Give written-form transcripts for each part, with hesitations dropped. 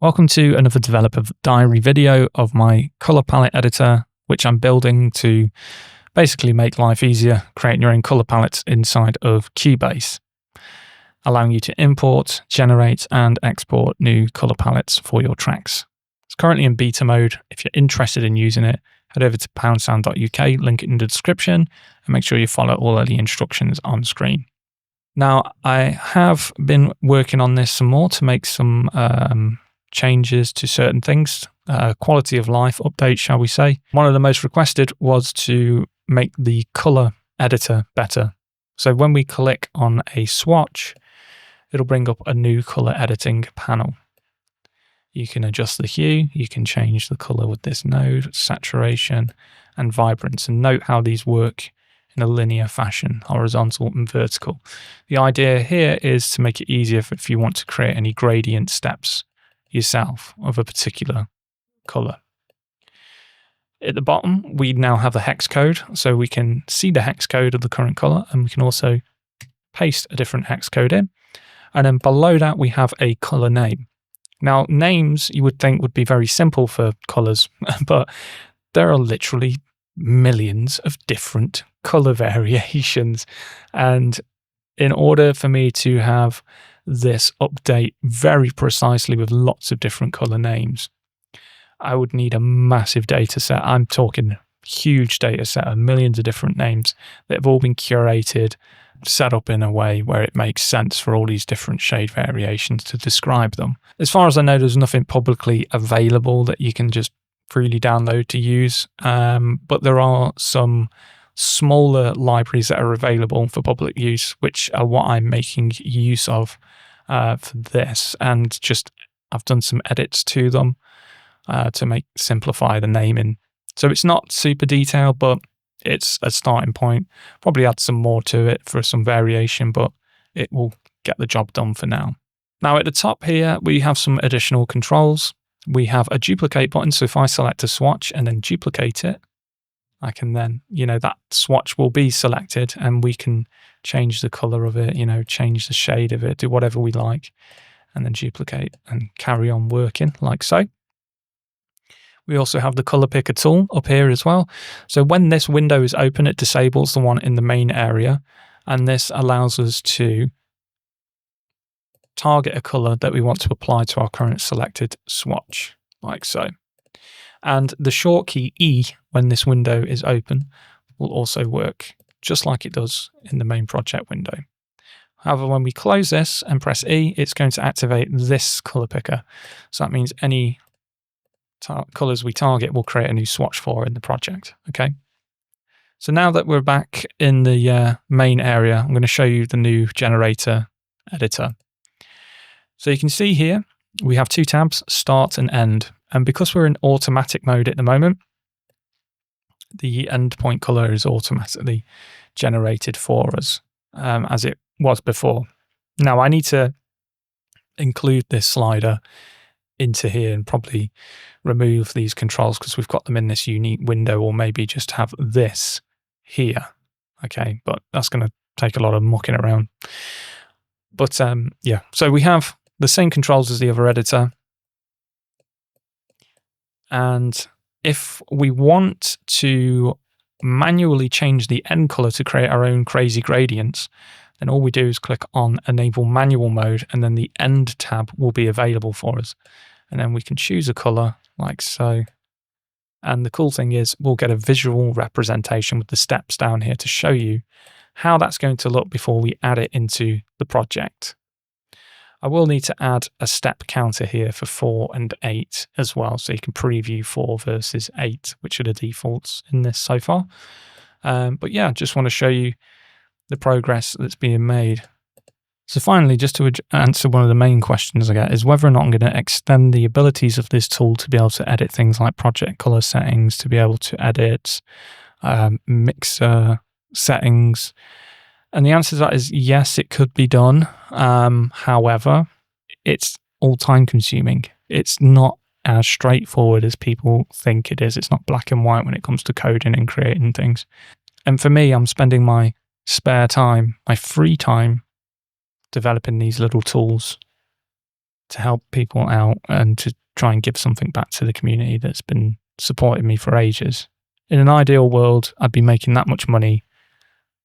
Welcome to another developer diary video of my color palette editor, which I'm building to basically make life easier, creating your own color palettes inside of Cubase, allowing you to import, generate, and export new color palettes for your tracks. It's currently in beta mode. If you're interested in using it, head over to poundsound.uk, link it in the description, and make sure you follow all of the instructions on screen. Now, I have been working on this some more to make some changes to certain things, quality of life updates, shall we say. One of the most requested was to make the color editor better. So when we click on a swatch, it'll bring up a new color editing panel. You can adjust the hue, you can change the color with this node, saturation, and vibrance, and note how these work in a linear fashion, horizontal and vertical. The idea here is to make it easier if you want to create any gradient steps yourself of a particular color. At the bottom, we now have a hex code, so we can see the hex code of the current color, and we can also paste a different hex code in. And then below that, we have a color name. Now, names you would think would be very simple for colors, but there are literally millions of different color variations. And in order for me to have this update very precisely with lots of different color names, I would need a massive data set. I'm talking huge data set of millions of different names that have all been curated, set up in a way where it makes sense for all these different shade variations to describe them. As far as I know, there's nothing publicly available that you can just freely download to use, but there are some smaller libraries that are available for public use, which are what I'm making use of for this. And just I've done some edits to them to simplify the naming. So it's not super detailed, but it's a starting point. Probably add some more to it for some variation, but it will get the job done for now. Now at the top here, we have some additional controls. We have a duplicate button. So if I select a swatch and then duplicate it, I can then, that swatch will be selected and we can change the color of it, change the shade of it, do whatever we like, and then duplicate and carry on working like so. We also have the color picker tool up here as well. So when this window is open, it disables the one in the main area. And this allows us to target a color that we want to apply to our current selected swatch, like so. And the short key E, when this window is open, will also work just like it does in the main project window. However, when we close this and press E, it's going to activate this color picker. So that means any colors we target will create a new swatch for in the project. Okay. So now that we're back in the main area, I'm going to show you the new generator editor. So you can see here, we have two tabs, start and end. And because we're in automatic mode at the moment, the endpoint color is automatically generated for us as it was before. Now I need to include this slider into here and probably remove these controls because we've got them in this unique window, or maybe just have this here. Okay, but that's going to take a lot of mucking around. But yeah, so we have the same controls as the other editor. And if we want to manually change the end color to create our own crazy gradients, then all we do is click on Enable Manual Mode, and then the End tab will be available for us. And then we can choose a color like so. And the cool thing is we'll get a visual representation with the steps down here to show you how that's going to look before we add it into the project. I will need to add a step counter here for 4 and 8 as well, so you can preview 4 versus 8, which are the defaults in this so far. But yeah, just want to show you the progress that's being made. So finally, just to answer one of the main questions I get is whether or not I'm going to extend the abilities of this tool to be able to edit things like project color settings, to be able to edit mixer settings. And the answer to that is yes, it could be done. However, it's all time consuming. It's not as straightforward as people think it is. It's not black and white when it comes to coding and creating things. And for me, I'm spending my spare time, my free time, developing these little tools to help people out and to try and give something back to the community that's been supporting me for ages. In an ideal world, I'd be making that much money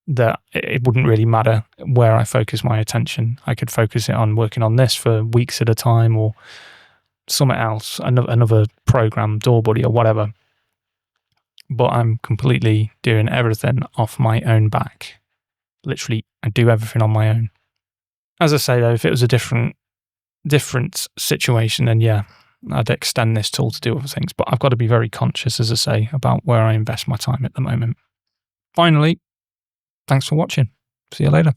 that it wouldn't really matter where I focus my attention. I could focus it on working on this for weeks at a time, or something else, another program, DoorBuddy or whatever. But I'm completely doing everything off my own back. Literally, I do everything on my own. As I say though, if it was a different situation, then yeah, I'd extend this tool to do other things. But I've got to be very conscious, as I say, about where I invest my time at the moment. Finally, thanks for watching. See you later.